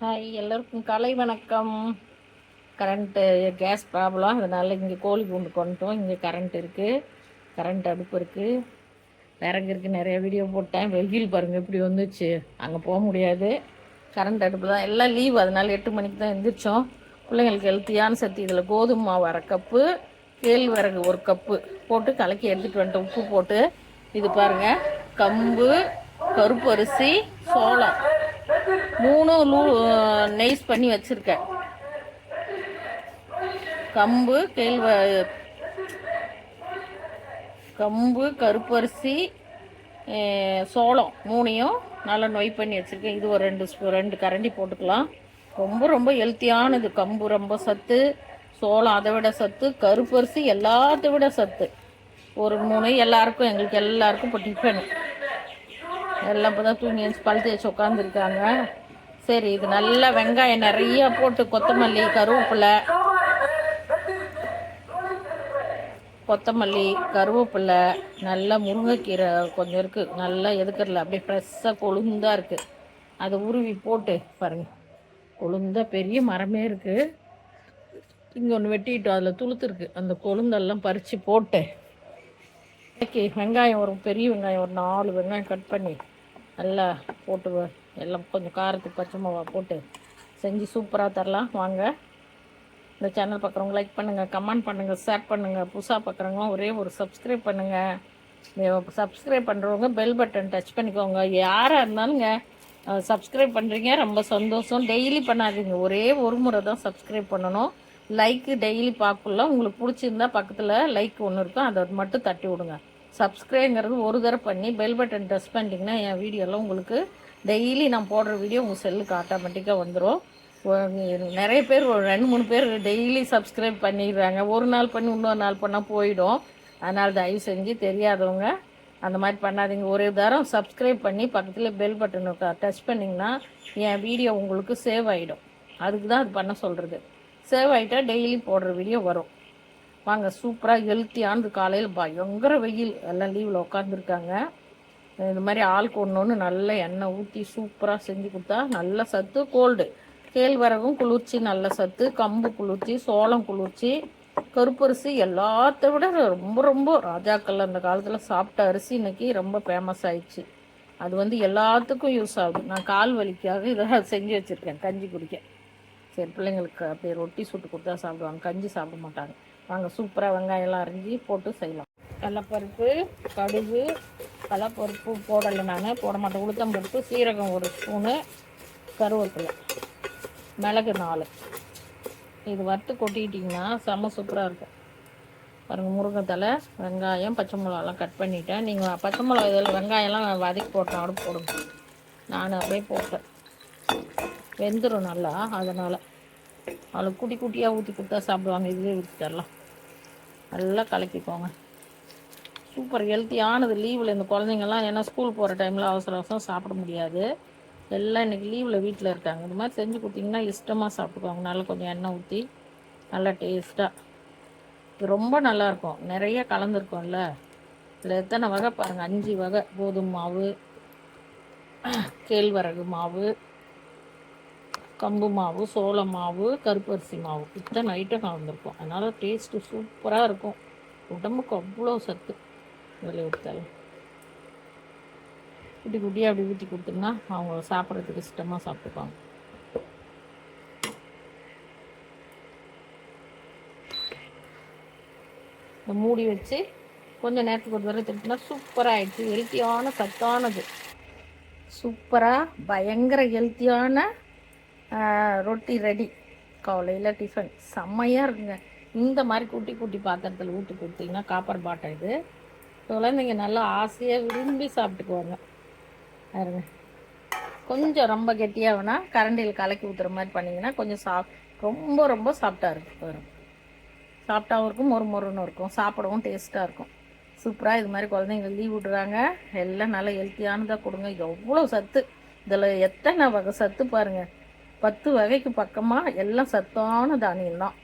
Hi, எல்லோருக்கும் காலை வணக்கம். கரண்ட்டு கேஸ் ப்ராப்ளம், அதனால் இங்கே கோழி கூண்டு கொண்டுட்டோம். இங்கே கரண்ட் இருக்குது, கரண்ட் அடுப்பு இருக்குது, விறகு இருக்குது. நிறைய வீடியோ போட்டேன். வெயில் பாருங்கள் இப்படி வந்துச்சு, அங்கே போக முடியாது. கரண்ட் அடுப்பு தான், எல்லாம் லீவ், அதனால் 8 மணிக்கு தான் எழுந்திரிச்சோம். பிள்ளைங்களுக்கு ஹெல்த்தியான சத்து இதில் கோதுமை மாவு 1/2 கப்பு, கேழ்வரகு 1 கப்பு போட்டு கலக்கி எடுத்துகிட்டு வந்துட்டோம். உப்பு போட்டு. இது பாருங்கள், கம்பு, கருப்பு அரிசி, சோளம் 3 நெய்ஸ் பண்ணி வச்சுருக்கேன். கம்பு, கருப்பரிசி, சோளம் 3யும் நல்லா நொய் பண்ணி வச்சுருக்கேன். இது ஒரு 2 கரண்டி போட்டுக்கலாம். ரொம்ப ரொம்ப ஹெல்த்தியானது. கம்பு ரொம்ப சத்து, சோளம் அதை விட சத்து, கருப்பரிசி எல்லாத்த விட சத்து. ஒரு 3 எல்லாருக்கும், எங்களுக்கு எல்லாருக்கும் இப்போ டிஃபனு. எல்லாம் இப்போ தான் தூங்கி பல் தேய்ச்சி உட்காந்துருக்காங்க. சரி, இது நல்லா வெங்காயம் நிறைய போட்டு, கொத்தமல்லி, கருவேப்பிலை, நல்லா முருங்கைக்கீரை கொஞ்சம் இருக்குது, நல்லா எதுக்கறல அப்படியே ஃப்ரெஷ்ஷாக கொழுந்தாக இருக்குது. அதை உருவி போட்டு பாருங்கள், கொழுந்தாக பெரிய மரமே இருக்குது. இங்கே ஒன்று வெட்டிட்டோம், அதில் துளுத்துருக்கு. அந்த கொழுந்தெல்லாம் பறித்து போட்டு வெங்காயம், ஒரு பெரிய வெங்காயம் ஒரு 4 வெங்காயம் கட் பண்ணி நல்லா போட்டு, எல்லாம் கொஞ்சம் காரத்துக்கு பச்சை மிளகா போட்டு செஞ்சு சூப்பராக தரலாம். வாங்க, இந்த சேனல் பார்க்குறவங்க லைக் பண்ணுங்கள், கமெண்ட் பண்ணுங்கள், ஷேர் பண்ணுங்கள். புதுசாக பார்க்குறவங்க ஒரே ஒரு சப்ஸ்கிரைப் பண்ணுங்கள். சப்ஸ்கிரைப் பண்ணுறவங்க பெல் பட்டன் டச் பண்ணிக்கோங்க. யாராக இருந்தாலுங்க சப்ஸ்கிரைப் பண்ணுறீங்க, ரொம்ப சந்தோஷம். டெய்லி பண்ணாதீங்க, ஒரே ஒரு முறை தான் சப்ஸ்கிரைப் பண்ணணும். லைக்கு டெய்லி பார்க்கலாம். உங்களுக்கு பிடிச்சிருந்தா பக்கத்தில் லைக் ஒன்று இருக்கும், அதை மட்டும் தட்டி விடுங்க. சப்ஸ்கிரைப்ங்கிறது ஒரு தடவை பண்ணி பெல் பட்டன் டச் பண்ணிட்டீங்கன்னா என் வீடியோலாம் உங்களுக்கு டெய்லி நான் போடுற வீடியோ உங்கள் செல்லுக்கு ஆட்டோமேட்டிக்காக வந்துடும். நிறைய பேர், ஒரு 2-3 பேர் டெய்லி சப்ஸ்கிரைப் பண்ணிடுறாங்க. ஒரு நாள் பண்ணி இன்னொரு நாள் பண்ணால் போயிடும். அதனால் தயவு செஞ்சு தெரியாதவங்க அந்த மாதிரி பண்ணாதீங்க. ஒரே தரம் சப்ஸ்கிரைப் பண்ணி பக்கத்தில் பெல் பட்டனை டச் பண்ணிங்கன்னா என் வீடியோ உங்களுக்கு சேவ் ஆகிடும். அதுக்கு தான் அது பண்ண சொல்கிறது. சேவ் ஆகிட்டால் டெய்லி போடுற வீடியோ வரும். வாங்க, சூப்பராக ஹெல்த்தியானது. காலையில் பயங்கர வெயில், எல்லாம் லீவில் உட்காந்துருக்காங்க. இது மாதிரி ஆளுக்கு ஒன்று நல்ல எண்ணெய் ஊற்றி சூப்பராக செஞ்சு கொடுத்தா நல்ல சத்து. கோல்டு கேழ்வரகும் குளிர்ச்சி, நல்ல சத்து. கம்பு குளிர்ச்சி, சோளம் குளிர்ச்சி, கருப்பரிசி எல்லாத்த விட ரொம்ப ரொம்ப ராஜாக்கள் அந்த காலத்தில் சாப்பிட்ட அரிசி இன்னைக்கு ரொம்ப ஃபேமஸ் ஆயிடுச்சு. அது எல்லாத்துக்கும் யூஸ் ஆகுது. நான் கால் வலிக்காக இதை செஞ்சு வச்சுருக்கேன், கஞ்சி குடிக்க. சரி, பிள்ளைங்களுக்கு அப்படியே ரொட்டி சுட்டு கொடுத்தா சாப்பிடுவாங்க, கஞ்சி சாப்பிட மாட்டாங்க. வாங்க, சூப்பராக வெங்காயம்லாம் அரிஞ்சு போட்டு செய்யலாம். கடலைப்பருப்பு, கடுகு, கடலைப்பருப்பு போடலை, நான் போட மாட்டேன். உளுத்தம்பருப்பு, சீரகம் 1 ஸ்பூனு, கருவேப்பிலை, மிளகு 4. இது வறுத்து கொட்டிக்கிட்டிங்கன்னா செம்ம சூப்பராக இருக்கும். பாருங்கள், முருங்கைத்தலை, வெங்காயம், பச்சை மிளகாலாம் கட் பண்ணிவிட்டேன். நீங்கள் பச்சை மிளகா இதில் வெங்காயம்லாம் வதக்கி போட்டோம் போடுங்க. நான் அப்படியே போட்டேன், வெந்துடும் நல்லா. அதனால் அவளுக்கு குட்டி குட்டியாக ஊற்றி கொடுத்தா சாப்பிடுவாங்க. இதுவே ஊற்றி தரலாம். நல்லா கலக்கிக்கோங்க. சூப்பர் ஹெல்த்தியானது. லீவில் இந்த குழந்தைங்கள்லாம் ஏன்னா ஸ்கூல் போகிற டைமில் அவசர அவசரம் சாப்பிட முடியாது. எல்லாம் இன்றைக்கி லீவில் வீட்டில் இருக்காங்க. இந்த மாதிரி செஞ்சு கொடுத்தீங்கன்னா இஷ்டமாக சாப்பிட்டுக்குவாங்க. நல்லா கொஞ்சம் எண்ணெய் ஊற்றி நல்லா டேஸ்ட்டாக. இது ரொம்ப நல்லாயிருக்கும். நிறைய கலந்துருக்கோம்ல, இதில் எத்தனை வகை பாருங்கள், 5 வகை. கோதுமை மாவு, கேழ்வரகு மாவு, கம்பு மாவு, சோள மாவு, கருப்பரிசி மாவு, இத்தனை ஐட்டம் கலந்துருக்கும். அதனால் டேஸ்ட்டு சூப்பராக இருக்கும். உடம்புக்கு அவ்வளோ சத்து. இதில் ஊற்றாலும் குட்டி குட்டியாக அப்படி ஊற்றி கொடுத்தோம்னா அவங்க சாப்பிட்றதுக்கு இஷ்டமாக சாப்பிட்டுப்பாங்க. இந்த மூடி வச்சு கொஞ்சம் நேரத்துக்கு ஒரு தடவை திருப்பினா சூப்பராக ஆயிடுச்சு. ஹெல்த்தியான சத்தானது. சூப்பராக பயங்கர ஹெல்த்தியான ரொட்டி ரெடி. காலையில் டிஃபன் செம்மையாக இருக்குங்க. இந்த மாதிரி குட்டி குட்டி பாத்திரத்தில் ஊற்றி கொடுத்தீங்கன்னா, காப்பர் பாட்டம் இது, குழந்தைங்க நல்லா ஆசையாக விரும்பி சாப்பிட்டுக்குவாங்க. பாருங்க, கொஞ்சம் ரொம்ப கெட்டியாக வேணால் கரண்டியில் கலக்கி ஊற்றுற மாதிரி பண்ணிங்கன்னா கொஞ்சம் ரொம்ப ரொம்ப சாஃப்டாக இருக்கும். வரும், சாஃப்டாகவும் இருக்கும், மொறுன்னு இருக்கும், சாப்பிடவும் டேஸ்ட்டாக இருக்கும். சூப்பராக இது மாதிரி குழந்தைங்க லீவ் விடுறாங்க. எல்லாம் நல்லா ஹெல்த்தியானதாக கொடுங்க. எவ்வளோ சத்து இதில், எத்தனை வகை சத்து பாருங்கள். 10 வகைக்கு பக்கமாக எல்லாம் சத்தான தானியம் தான்.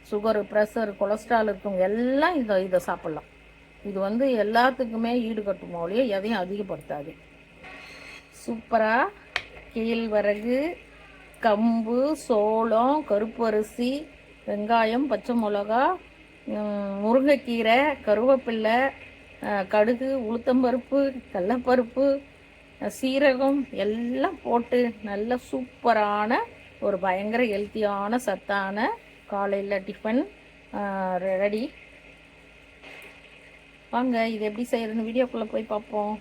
சுகரு, ப்ரெஷர், கொலஸ்ட்ரால் இருக்கவங்க எல்லாம் இதை சாப்பிட்லாம். இது எல்லாத்துக்குமே ஈடுகட்டும் ஒழிய எதையும் அதிகப்படுத்தாது. சூப்பராக கேழ்வரகு, கம்பு, சோளம், கருப்பு அரிசி, வெங்காயம், பச்சை மிளகா, முருங்கைக்கீரை, கருவேப்பில்லை, கடுகு, உளுத்தம்பருப்பு, கடலப்பருப்பு, சீரகம் எல்லாம் போட்டு நல்ல சூப்பரான ஒரு பயங்கர ஹெல்த்தியான சத்தான காலையில் டிஃபன் ரெடி. வாங்க இது எப்படி செய்யறதுன்னு வீடியோக்குள்ளே போய் பார்ப்போம்.